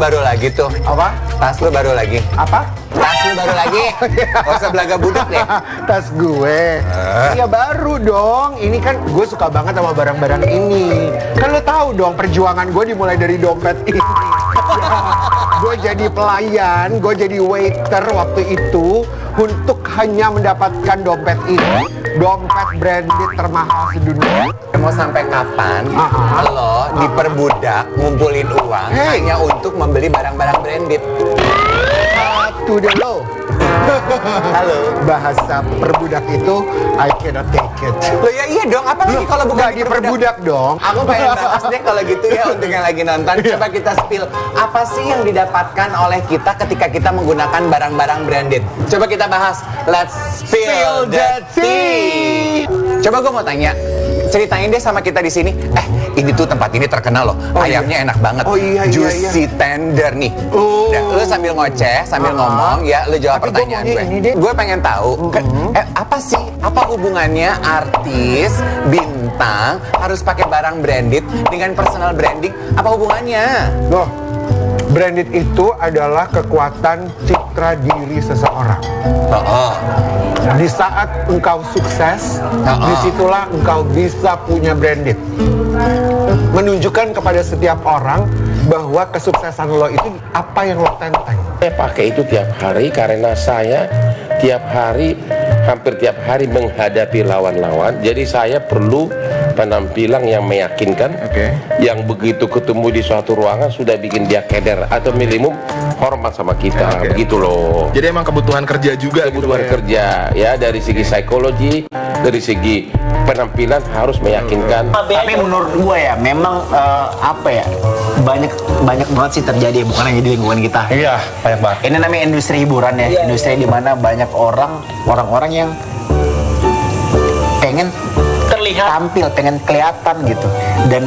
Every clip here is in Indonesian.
baru lagi tuh. Apa? Tas lu baru lagi. Apa? Tas lu baru lagi. Gak usah belaga budak deh. Tas gue. Iya baru dong. Ini kan gue suka banget sama barang-barang ini. Kan lo tahu dong perjuangan gue dimulai dari dompet ini. Gue jadi pelayan, gue jadi waiter waktu itu untuk hanya mendapatkan dompet ini. Dompet branded termahal sedunia. Mau sampai kapan Aha. lo diperbudak ngumpulin uang hanya untuk membeli barang-barang branded? To the low. Halo. Bahasa perbudak itu I cannot take it. Lo ya iya dong, apalagi kalau bukan Nggak diperbudak dong. Aku pengen bahas deh kalau gitu ya untuk yang lagi nonton. Coba kita spill, apa sih yang didapatkan oleh kita ketika kita menggunakan barang-barang branded? Coba kita bahas. Let's spill the tea. Coba gue mau tanya, ceritain deh sama kita di sini. Ini tuh tempat ini terkenal loh. Ayamnya enak banget. Oh iya, Juicy tender nih. Oh. Dan lu sambil ngoceh, sambil ngomong ya, lu jawab Tapi pertanyaan gua gue. maunya ini deh. Gue pengen tahu, apa sih, apa hubungannya artis, bintang harus pakai barang branded dengan personal branding? Apa hubungannya? Loh, branded itu adalah kekuatan citra diri seseorang. Di saat engkau sukses, disitulah engkau bisa punya branded. Menunjukkan kepada setiap orang bahwa kesuksesan lo itu apa yang lo tenteng. Saya pakai itu tiap hari karena saya hampir tiap hari menghadapi lawan-lawan. Jadi saya perlu penampilan yang meyakinkan, yang begitu ketemu di suatu ruangan sudah bikin dia keder atau minimum hormat sama kita, begitu loh. Jadi emang kebutuhan kerja juga. Kebutuhan gitu, kerja ya, dari segi psikologi, dari segi penampilan harus meyakinkan. Tapi menurut gue ya, memang banyak banget sih terjadi, bukan hanya di lingkungan kita. Iya, banyak banget. Ini namanya industri hiburan ya, industri di mana banyak orang-orang yang pengen terlihat tampil, pengen kelihatan gitu. Dan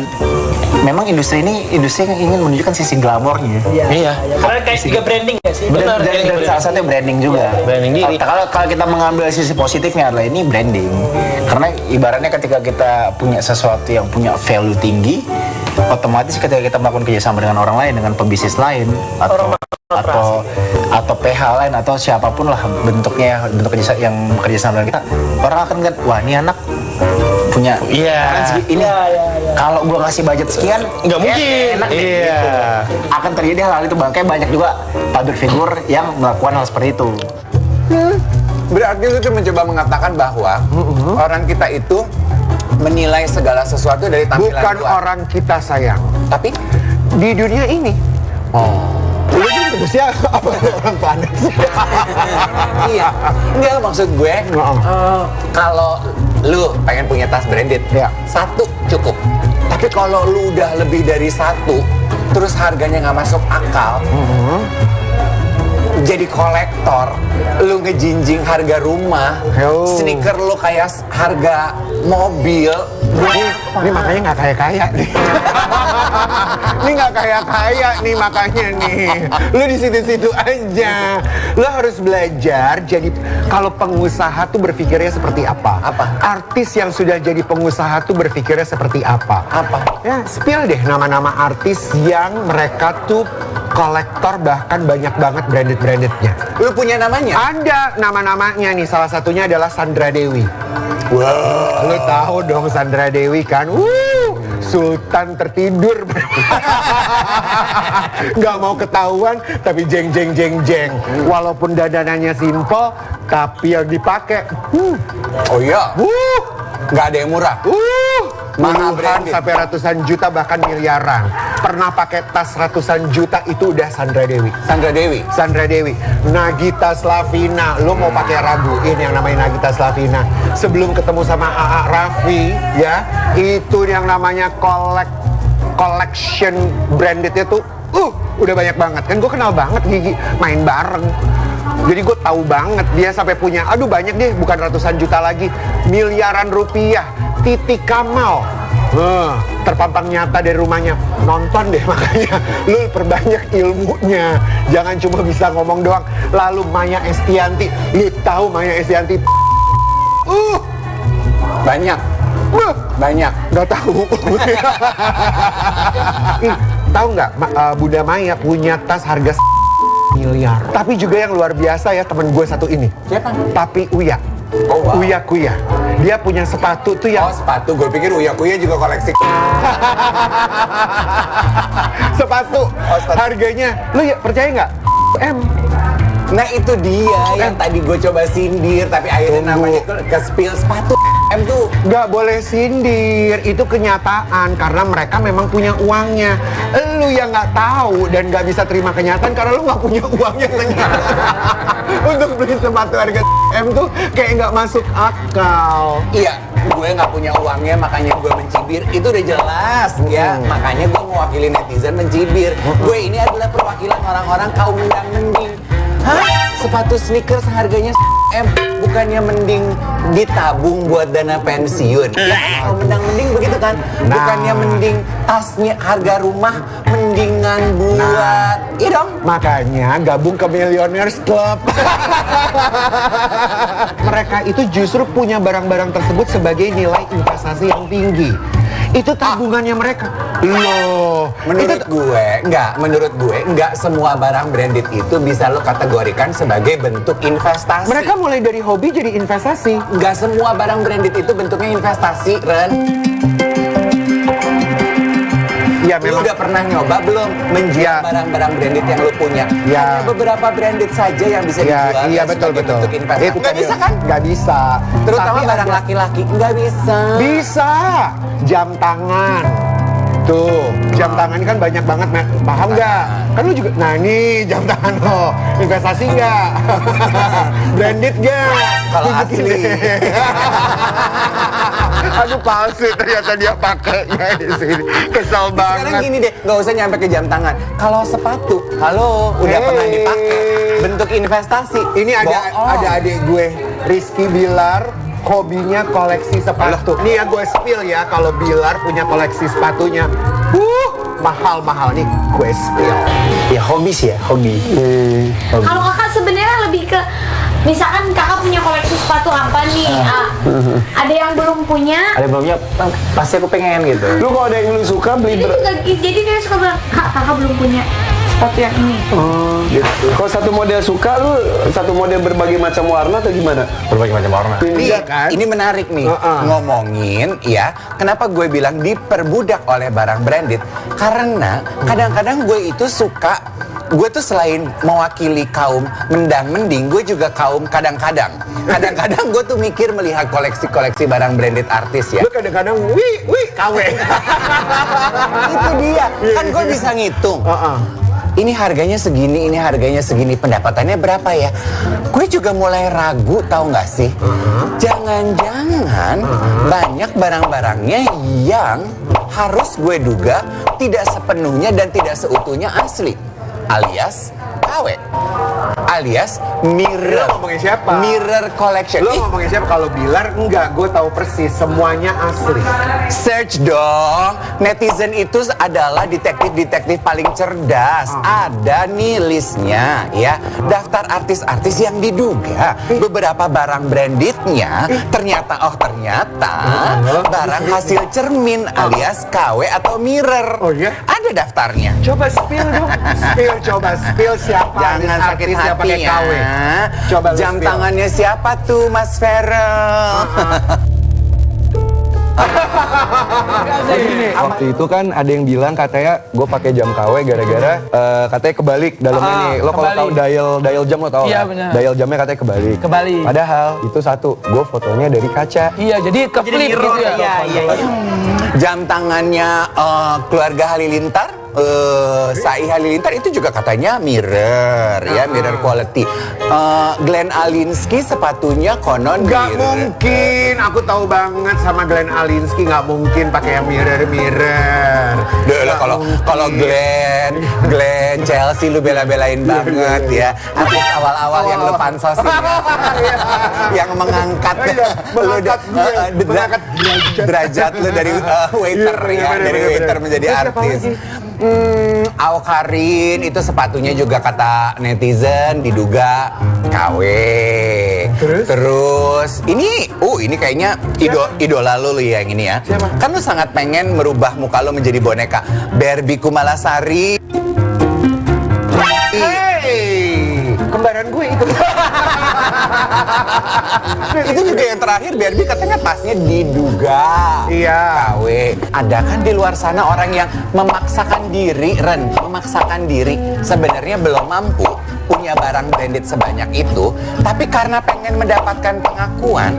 memang industri ini industri yang ingin menunjukkan sisi glamornya. Iya. Karena kayak juga branding ya sih. Dan salah satunya branding juga. Branding diri. Kalau kita mengambil sisi positifnya adalah ini branding. Karena ibaratnya ketika kita punya sesuatu yang punya value tinggi, otomatis ketika kita melakukan kerjasama dengan orang lain, dengan pebisnis lain, atau PH lain atau siapapun lah bentuk kerja yang bekerja sama dengan kita, orang akan lihat, wah ini anak punya ini. Kalau gua ngasih budget sekian, Nggak mungkin. enak deh, Iya. gitu. Akan terjadi hal itu, bangkai banyak juga public figure yang melakukan hal seperti itu. Berarti lu tuh mencoba mengatakan bahwa orang kita itu menilai segala sesuatu dari tampilan Bukan luar. orang kita sayang, Tapi di dunia ini. Lu kan terusnya apa orang panas? iya, enggak maksud gue. Kalau lu pengen punya tas branded, Iya. satu cukup. Tapi kalau lu udah lebih dari satu, terus harganya nggak masuk akal, jadi kolektor, lu ngejinjing harga rumah, sneaker lu kayak harga mobil. Ini makanya nggak kaya-kaya nih. Ini nggak kaya-kaya nih makanya nih. Lu di situ-situ aja. Lu harus belajar. Jadi kalau pengusaha tuh berpikirnya seperti apa? Apa? Artis yang sudah jadi pengusaha tuh berpikirnya seperti apa? Apa? Ya, spill deh nama-nama artis yang mereka tuh kolektor, bahkan banyak banget branded-brandednya. Lu punya namanya? Ada nama-namanya nih, salah satunya adalah Sandra Dewi. Wah, lu tahu dong Sandra Dewi kan? Sultan tertidur. Nggak mau ketahuan, tapi jeng. Walaupun dandanannya simple, tapi yang dipakai, Oh iya, nggak ada yang murah. Mahal puluhan branded. sampai ratusan juta, bahkan miliaran. Pernah pakai tas ratusan juta itu udah Sandra Dewi. Sandra Dewi, Nagita Slavina, lo mau pakai raguin yang namanya Nagita Slavina. Sebelum ketemu sama AA Raffi, ya, itu yang namanya collection brandednya tuh, udah banyak banget. Kan gue kenal banget Gigi, main bareng. Jadi gue tahu banget dia sampai punya, banyak deh, bukan ratusan juta lagi, miliaran rupiah. Titi Kamal, terpampang nyata dari rumahnya. Nonton deh makanya, lu perbanyak ilmunya. Jangan cuma bisa ngomong doang. Lalu Maya Estianty, lu tahu Maya Estianty? Banyak. Nggak tahu. Tahu nggak, Bunda Maya punya tas harga miliar. Tapi juga yang luar biasa ya temen gue satu ini. Siapa? Papi Uya. Oh, wow. Uya Kuya. Dia punya sepatu tuh yang Oh, sepatu. Gue pikir Uya Kuya juga koleksi. sepatu. sepatu. Harganya, lu ya percaya nggak? M. Nah itu dia yang tadi gue coba sindir, tapi akhirnya namanya ke spill sepatu. M tuh Nggak boleh sindir, itu kenyataan karena mereka memang punya uangnya. Lu yang nggak tahu dan nggak bisa terima kenyataan karena lu nggak punya uangnya ternyata. Untuk beli sepatu harga M tuh kayak nggak masuk akal. iya, gue nggak punya uangnya makanya gue mencibir. Itu udah jelas ya. Makanya gue mewakili netizen mencibir. Gue ini adalah perwakilan orang-orang kaum mendang-mending. Hah? Sepatu sneakers harganya M, bukannya mending ditabung buat dana pensiun? Ya, kalau mendang-mending begitu kan? Bukannya mending tasnya harga rumah mendingan buat iya dong. Makanya gabung ke Millionaires Club. Mereka itu justru punya barang-barang tersebut sebagai nilai investasi yang tinggi. Itu tabungannya mereka. Loh, Menurut gue, enggak semua barang branded itu bisa lo kategorikan sebagai bentuk investasi. mereka mulai dari hobi jadi investasi. Enggak semua barang branded itu bentuknya investasi, Ren. Ya Lu memang. udah pernah nyoba belum menjual Ya. barang-barang branded yang lu punya? Ya. Ada beberapa branded saja yang bisa Ya, dijual iya sebagai betul. bentuk investasi. Itu Nggak bisa kan? Nggak bisa. Terutama Tapi barang ada- laki-laki, nggak bisa. Bisa. Jam tangan. Tuh, jam tangan ini kan banyak banget, paham nggak? Kan lu juga, nah ini jam tangan lo, investasi nggak? Branded nggak? Kalau Tunjukin asli. deh. Aduh palsu ternyata dia pakainya di sini. Kesel Sekarang banget. gini deh, nggak usah nyampe ke jam tangan. Kalau sepatu, halo, udah Hey. pernah dipakai, bentuk investasi. Ini ada adik gue, Rizky Bilar, hobinya koleksi sepatu. Nih ya gue spill ya, kalau Bilar punya koleksi sepatunya, mahal-mahal nih gue spill. Ya hobi sih ya, hobi. Kalau kakak sebenarnya lebih ke misalkan kakak punya koleksi sepatu apa nih? Ada yang belum punya. Ada belumnya, pasti aku pengen gitu. Lu kalau ada yang lu suka beli Jadi dia suka bilang, Kak, kakak belum punya sepatu yang ini. gitu. Kalau satu model suka, lu satu model berbagai macam warna atau gimana? Berbagai macam warna. Iya kan? Ini menarik nih Heeh. ngomongin ya. Kenapa gue bilang diperbudak oleh barang branded? Karena kadang-kadang gue itu suka, gue tuh selain mewakili kaum mendang-mending, gue juga kaum kadang-kadang. Kadang-kadang gue tuh mikir melihat koleksi-koleksi barang branded artis ya. Lu kadang-kadang, wih, KW. Itu dia. Kan gue bisa ngitung. Heeh. Ini harganya segini, ini harganya segini, pendapatannya berapa ya? Gue juga mulai ragu, tahu nggak sih? Jangan-jangan banyak barang-barangnya yang harus gue duga tidak sepenuhnya dan tidak seutuhnya asli, alias KW, alias mirror. Lu ngomongin siapa? Mirror collection. Lo Ih, ngomongin siapa? Kalau Bilar enggak, gue tahu persis semuanya asli. search dong. Netizen itu adalah detektif-detektif paling cerdas. Ada nih listnya ya. Daftar artis-artis yang diduga beberapa barang brandednya ternyata barang hasil cermin alias KW atau mirror. Oh, iya? Ada daftarnya. Coba spill dong. Coba spill siapa Jangan sakit artis yang hati pakai ya. KW. Coba lu Jam spill. tangannya siapa tuh Mas Farel? Waktu itu kan ada yang bilang katanya gue pakai jam KW gara-gara katanya kebalik dalamnya nih. Lo kalau tahu dial jam lo tahu Iya, kan? benar. Dial jamnya katanya kebalik. Kebalik. Padahal itu satu, gue fotonya dari kaca. Iya, jadi ke flip gitu ya. Iya. Jam tangannya keluarga Halilintar, Sai Halilintar itu juga katanya mirror, ya mirror quality. Glenn Alinsky sepatunya konon Nggak mirror. mungkin, aku tahu banget sama Glenn Alinsky nggak mungkin pakai yang mirror. Duh, lah, kalau Glenn Chelsea lu bela-belain banget ya. Artis awal-awal yang lu pansosin ya. Yang mengangkat lu mengangkat derajat lu dari waiter ya, dari waiter menjadi Terus siapa artis. lagi? Aukarin itu sepatunya juga kata netizen diduga KW. Terus ini kayaknya idola lu ya yang ini ya. Siapa? Kan lu sangat pengen merubah muka lu menjadi boneka Barbie Kumalasari. Hey, kembaran gue itu. Itu juga yang terakhir Barbie katanya tasnya diduga Iya. KW. Ada kan di luar sana orang yang memaksakan diri sebenarnya belum mampu punya barang branded sebanyak itu, tapi karena pengen mendapatkan pengakuan,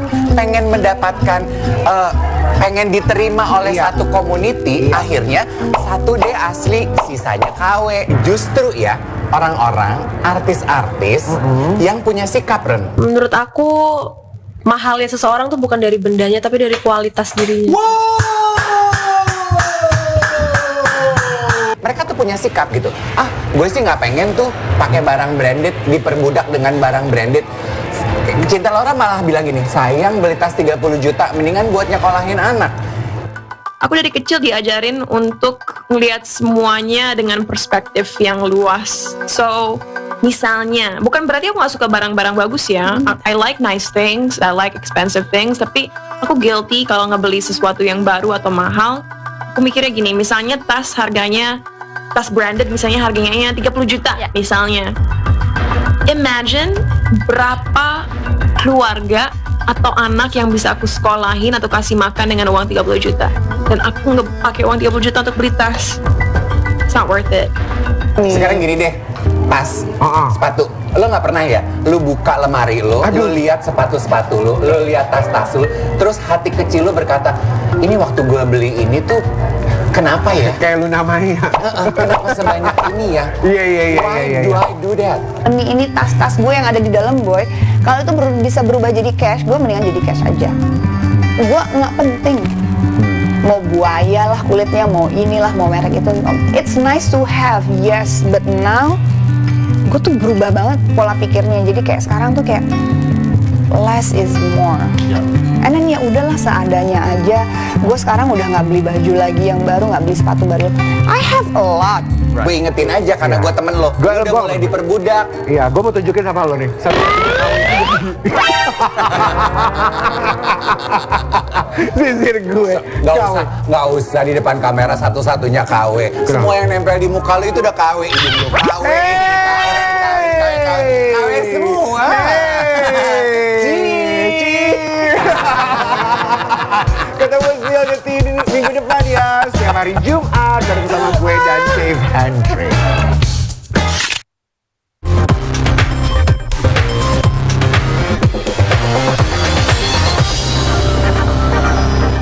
pengen diterima oleh satu community, akhirnya satu deh asli, sisanya KW. Justru ya orang-orang artis-artis yang punya sikap Ren. Menurut aku mahalnya seseorang tuh bukan dari bendanya tapi dari kualitas dirinya. Mereka tuh punya sikap gitu. Gue sih nggak pengen tuh pakai barang branded, diperbudak dengan barang branded. Cinta Laura malah bilang gini, sayang beli tas 30 juta, mendingan buat nyekolahin anak. Aku dari kecil diajarin untuk ngelihat semuanya dengan perspektif yang luas. So, misalnya, bukan berarti aku gak suka barang-barang bagus ya. I like nice things, I like expensive things, tapi aku guilty kalau ngebeli sesuatu yang baru atau mahal. Aku mikirnya gini, misalnya tas branded misalnya harganya 30 juta misalnya. Imagine berapa keluarga atau anak yang bisa aku sekolahin atau kasih makan dengan uang 30 juta. Dan aku nggak pakai uang 30 juta untuk beli tas. It's not worth it. Sekarang gini deh, tas, sepatu. Lo nggak pernah ya, lo buka lemari lo lihat sepatu-sepatu lo lihat tas-tas lo, terus hati kecil lo berkata, ini waktu gue beli ini tuh kenapa ya? Kayak lu namanya. Kenapa sebanyak ini ya? Iya. Why do I do that? Ini tas-tas gue yang ada di dalam, boy. Kalau itu bisa berubah jadi cash, gue mendingan jadi cash aja. Gue nggak penting. Mau buaya lah kulitnya, mau inilah, mau merek itu. It's nice to have, yes, but now gue tuh berubah banget pola pikirnya. Jadi kayak sekarang tuh kayak less is more. And then ya udahlah seadanya aja. Gue sekarang udah nggak beli baju lagi yang baru, nggak beli sepatu baru. I have a lot. Gue ingetin aja karena gue temen lo. Gue udah mulai diperbudak. Iya, gue mau tunjukin sama lo nih. Sisir gue. Nggak usah di depan kamera satu-satunya KW. Semua yang nempel di muka lo itu udah KW. KW semua. Ketemu Spill the Tea minggu depan ya. Setiap hari Jumat bareng sama gue dan Save Hand.